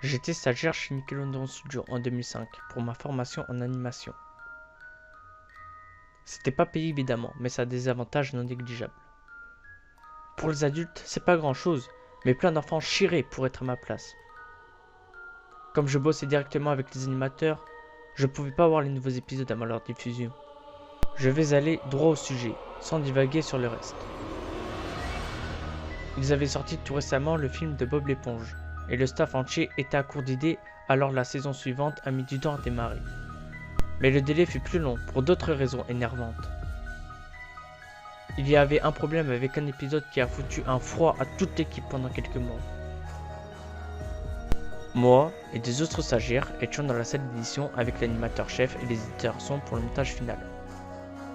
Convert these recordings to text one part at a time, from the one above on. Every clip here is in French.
J'étais stagiaire chez Nickelodeon Studio en 2005 pour ma formation en animation. C'était pas payé évidemment, mais ça a des avantages non négligeables. Pour les adultes, c'est pas grand chose, mais plein d'enfants chieraient pour être à ma place. Comme je bossais directement avec les animateurs, je pouvais pas voir les nouveaux épisodes avant leur diffusion. Je vais aller droit au sujet, sans divaguer sur le reste. Ils avaient sorti tout récemment le film de Bob l'éponge, et le staff entier était à court d'idées alors la saison suivante a mis du temps à démarrer. Mais le délai fut plus long pour d'autres raisons énervantes. Il y avait un problème avec un épisode qui a foutu un froid à toute l'équipe pendant quelques mois. Moi et des autres stagiaires étions dans la salle d'édition avec l'animateur chef et les éditeurs son pour le montage final.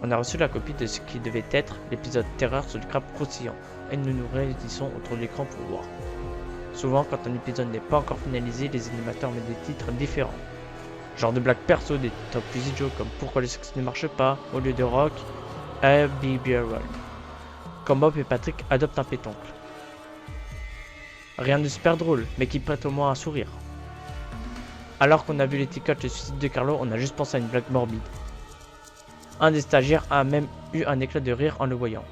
On a reçu la copie de ce qui devait être l'épisode Terreur sur du crabe croustillant et nous nous réunissons autour de l'écran pour voir. Souvent, quand un épisode n'est pas encore finalisé, les animateurs mettent des titres différents. Genre de blagues perso, des tops plus idiots comme Pourquoi le sexe ne marche pas au lieu de Rock, I'll be World. Comme Bob et Patrick adoptent un pétoncle. Rien de super drôle, mais qui prête au moins un sourire. Alors qu'on a vu les TikTok le suicide de Carlo, on a juste pensé à une blague morbide. Un des stagiaires a même eu un éclat de rire en le voyant.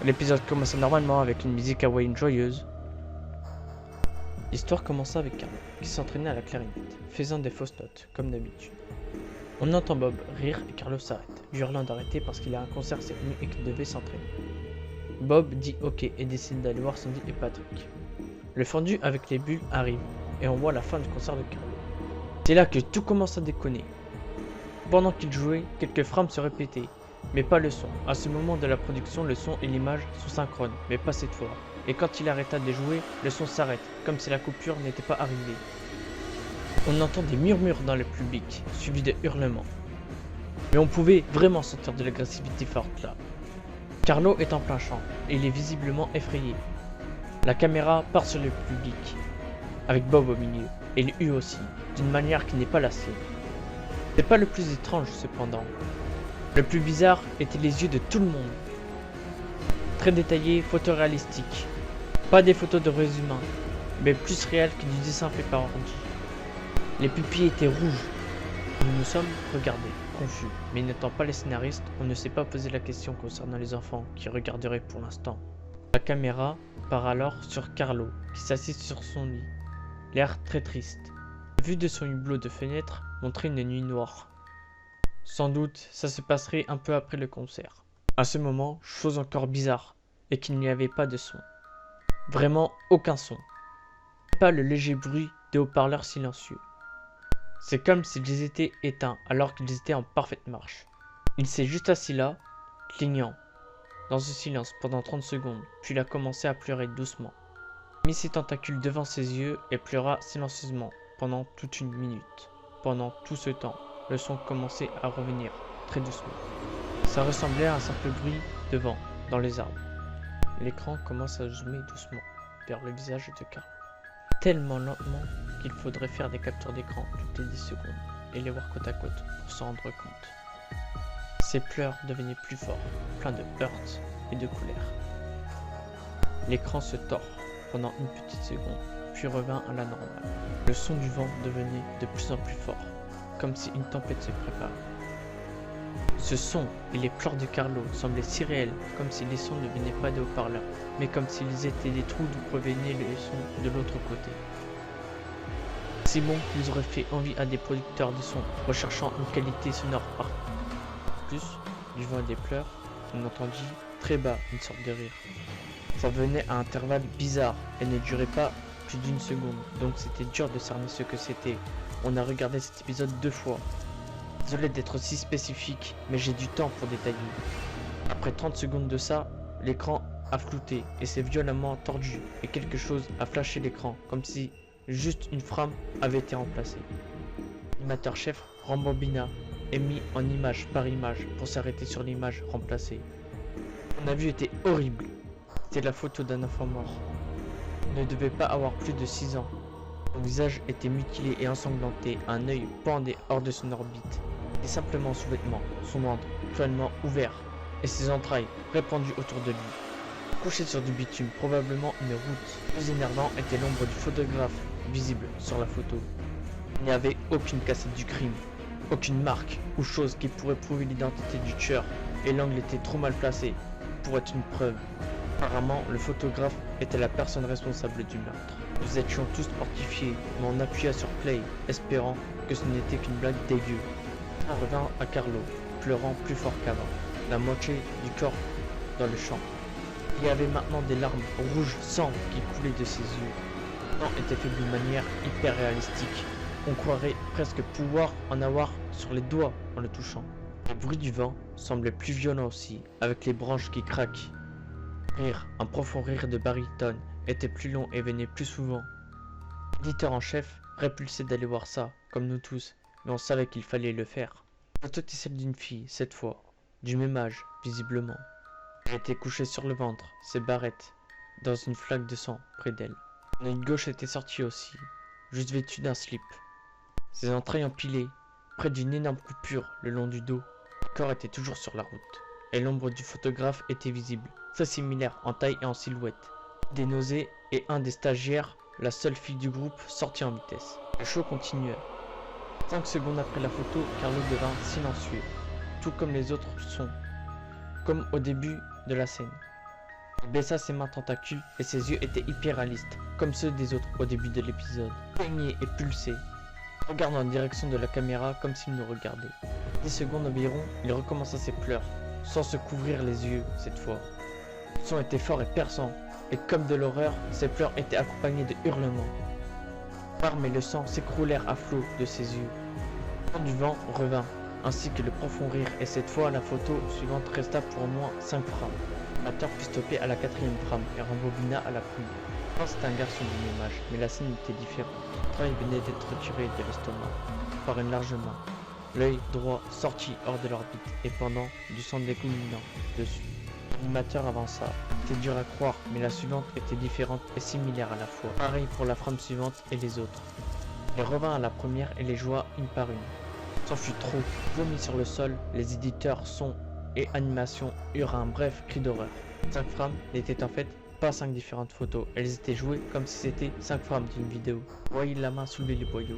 L'épisode commençait normalement avec une musique hawaïenne joyeuse. L'histoire commença avec Carlo, qui s'entraînait à la clarinette, faisant des fausses notes, comme d'habitude. On entend Bob rire et Carlo s'arrête, lui hurlant d'arrêter parce qu'il a un concert cette nuit et qu'il devait s'entraîner. Bob dit ok et décide d'aller voir Sandy et Patrick. Le fondu avec les bulles arrive et on voit la fin du concert de Carlo. C'est là que tout commence à déconner. Pendant qu'il jouait, quelques frames se répétaient, mais pas le son. À ce moment de la production, le son et l'image sont synchrones, mais pas cette fois. Et quand il arrêta de jouer, le son s'arrête, comme si la coupure n'était pas arrivée. On entend des murmures dans le public, suivis de hurlements. Mais on pouvait vraiment sentir de l'agressivité forte là. Carlo est en plein champ, et il est visiblement effrayé. La caméra part sur le public, avec Bob au milieu, et lui aussi, d'une manière qui n'est pas la sienne. C'est pas le plus étrange cependant. Le plus bizarre étaient les yeux de tout le monde. Très détaillés, photoréalistiques. Pas des photos de vrais humains, mais plus réels que du dessin fait par ordi. Les pupilles étaient rouges. Nous nous sommes regardés, confus, mais n'étant pas les scénaristes, on ne s'est pas posé la question concernant les enfants qui regarderaient pour l'instant. La caméra part alors sur Carlo, qui s'assit sur son lit, l'air très triste. La vue de son hublot de fenêtre montrait une nuit noire. Sans doute, ça se passerait un peu après le concert. À ce moment, chose encore bizarre, et qu'il n'y avait pas de son. Vraiment aucun son. Pas le léger bruit des haut-parleurs silencieux. C'est comme s'ils étaient éteints alors qu'ils étaient en parfaite marche. Il s'est juste assis là, clignant, dans ce silence pendant 30 secondes, puis il a commencé à pleurer doucement. Il mit ses tentacules devant ses yeux et pleura silencieusement pendant toute une minute. Pendant tout ce temps, le son commençait à revenir, très doucement. Ça ressemblait à un simple bruit de vent dans les arbres. L'écran commence à zoomer doucement vers le visage de Carlo. Tellement lentement qu'il faudrait faire des captures d'écran toutes les 10 secondes et les voir côte à côte pour s'en rendre compte. Ses pleurs devenaient plus forts, pleins de hurt et de colère. L'écran se tord pendant une petite seconde, puis revint à la normale. Le son du vent devenait de plus en plus fort, comme si une tempête se préparait. Ce son et les pleurs de Carlo semblaient si réels, comme si les sons ne venaient pas des haut-parleurs, mais comme s'ils étaient des trous d'où provenaient les sons de l'autre côté. Si bon qu'ils auraient fait envie à des producteurs de sons recherchant une qualité sonore parfaite. Plus, du vent et des pleurs, on entendit très bas une sorte de rire. Ça venait à intervalles bizarres et ne durait pas plus d'une seconde, donc c'était dur de cerner ce que c'était. On a regardé cet épisode 2 fois. Désolé d'être aussi spécifique, mais j'ai du temps pour détailler. Après 30 secondes de ça, l'écran a flouté et s'est violemment tordu et quelque chose a flashé l'écran, comme si juste une frame avait été remplacée. L'animateur chef rembobina et mis en image par image pour s'arrêter sur l'image remplacée. On a vu était horrible. C'était la photo d'un enfant mort. Il ne devait pas avoir plus de 6 ans. Son visage était mutilé et ensanglanté, un œil pendait hors de son orbite. Et simplement sous vêtements, son ventre cruellement ouvert et ses entrailles répandues autour de lui. Couché sur du bitume, probablement une route. Plus énervant était l'ombre du photographe visibles sur la photo. Il n'y avait aucune cassette du crime, aucune marque ou chose qui pourrait prouver l'identité du tueur, et l'angle était trop mal placé pour être une preuve. Apparemment, le photographe était la personne responsable du meurtre. Nous étions tous mortifiés, mais on appuya sur play, espérant que ce n'était qu'une blague dégueu. On revint à Carlo, pleurant plus fort qu'avant, la moitié du corps dans le champ. Il y avait maintenant des larmes rouges sang qui coulaient de ses yeux. Le sang était fait d'une manière hyper réalistique. On croirait presque pouvoir en avoir sur les doigts en le touchant. Le bruit du vent semblait plus violent aussi, avec les branches qui craquent. Un profond rire de baryton, était plus long et venait plus souvent. L'éditeur en chef, répulsé d'aller voir ça, comme nous tous, mais on savait qu'il fallait le faire. La tête est celle d'une fille, cette fois, du même âge, visiblement. Elle était couchée sur le ventre, ses barrettes, dans une flaque de sang près d'elle. Son œil gauche était sorti aussi, juste vêtu d'un slip. Ses entrailles empilées, près d'une énorme coupure le long du dos. Le corps était toujours sur la route, et l'ombre du photographe était visible, très similaire en taille et en silhouette. Des nausées et un des stagiaires, la seule fille du groupe, sortit en vitesse. Le show continuait. 5 secondes après la photo, Carlo devint silencieux, tout comme les autres sons, comme au début de la scène. Il baissa ses mains tentacules et ses yeux étaient hyper réalistes, comme ceux des autres au début de l'épisode. Saignait et pulsait, regardant en direction de la caméra comme s'il nous regardait. 10 secondes environ, il recommença ses pleurs, sans se couvrir les yeux cette fois. Le son était fort et perçant, et comme de l'horreur, ses pleurs étaient accompagnés de hurlements. Larmes et le sang s'écroulèrent à flots de ses yeux. Le son du vent revint, ainsi que le profond rire, et cette fois la photo suivante resta pour au moins 5 frames. L'amateur put stopper à la 4e frame et rembobina à la première. C'était un garçon du même âge, mais la scène était différente. Le train venait d'être retiré de l'estomac par une large main. L'œil droit sorti hors de l'orbite et pendant du sang dégoulinant dessus. L'animateur avança. C'était dur à croire, mais la suivante était différente et similaire à la fois. Pareil pour la frame suivante et les autres. Il revint à la première et les joua une par une. C'en fut trop. Vomis sur le sol, les éditeurs son et animation eurent un bref cri d'horreur. 5 frames n'étaient en fait pas 5 différentes photos, elles étaient jouées comme si c'était 5 frames d'une vidéo. On voyait la main soulever les boyaux,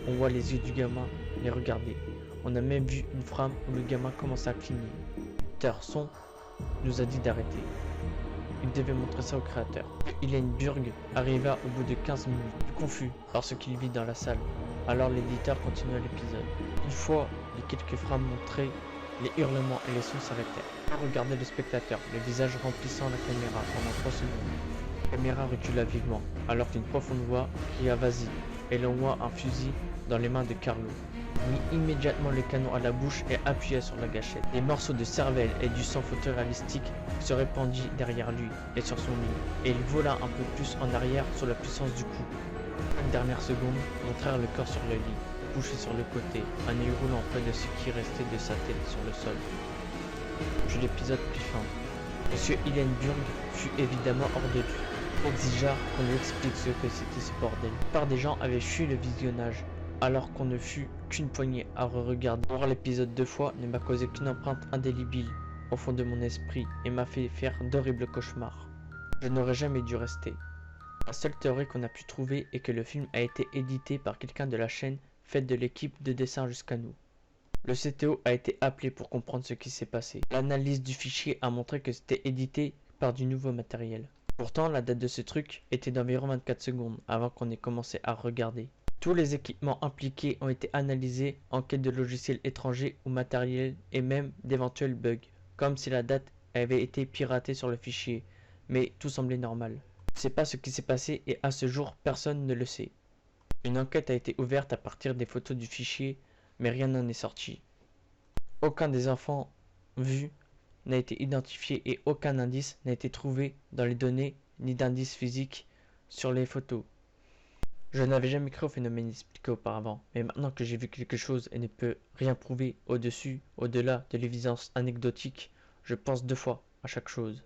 on voit les yeux du gamin les regarder. On a même vu une frame où le gamin commençait à cligner. L'éditeur son nous a dit d'arrêter. Il devait montrer ça au créateur. Elaine Burg arriva au bout de 15 minutes, confus par ce qu'il vit dans la salle. Alors l'éditeur continua l'épisode. Une fois les quelques frames montrées, les hurlements et les sons s'arrêtèrent. On regardait le spectateur, le visage remplissant la caméra pendant 3 secondes. La caméra recula vivement, alors qu'une profonde voix cria vas-y, et l'on voit un fusil dans les mains de Carlo. Il mit immédiatement le canon à la bouche et appuyait sur la gâchette. Des morceaux de cervelle et du sang photoréalistique se répandit derrière lui et sur son lit, et il vola un peu plus en arrière sous la puissance du coup. 5 dernières secondes montrèrent le corps sur le lit, couché sur le côté, un œil roulant près de ce qui restait de sa tête sur le sol. Puis l'épisode prit fin. Monsieur Hillenburg fut évidemment hors de lui. Il exigea qu'on lui explique ce que c'était ce bordel. La plupart des gens avaient fui le visionnage, alors qu'on ne fut qu'une poignée à re-regarder. Voir l'épisode 2 fois ne m'a causé qu'une empreinte indélébile au fond de mon esprit et m'a fait faire d'horribles cauchemars. Je n'aurais jamais dû rester. La seule théorie qu'on a pu trouver est que le film a été édité par quelqu'un de la chaîne faite de l'équipe de dessin jusqu'à nous. Le CTO a été appelé pour comprendre ce qui s'est passé. L'analyse du fichier a montré que c'était édité par du nouveau matériel. Pourtant, la date de ce truc était d'environ 24 secondes avant qu'on ait commencé à regarder. Tous les équipements impliqués ont été analysés en quête de logiciels étrangers ou matériels et même d'éventuels bugs, comme si la date avait été piratée sur le fichier, mais tout semblait normal. Je ne sais pas ce qui s'est passé et à ce jour, personne ne le sait. Une enquête a été ouverte à partir des photos du fichier, mais rien n'en est sorti. Aucun des enfants vus n'a été identifié et aucun indice n'a été trouvé dans les données ni d'indices physiques sur les photos. Je n'avais jamais cru au phénomène expliqué auparavant, mais maintenant que j'ai vu quelque chose et ne peux rien prouver au-delà de l'évidence anecdotique, je pense 2 fois à chaque chose.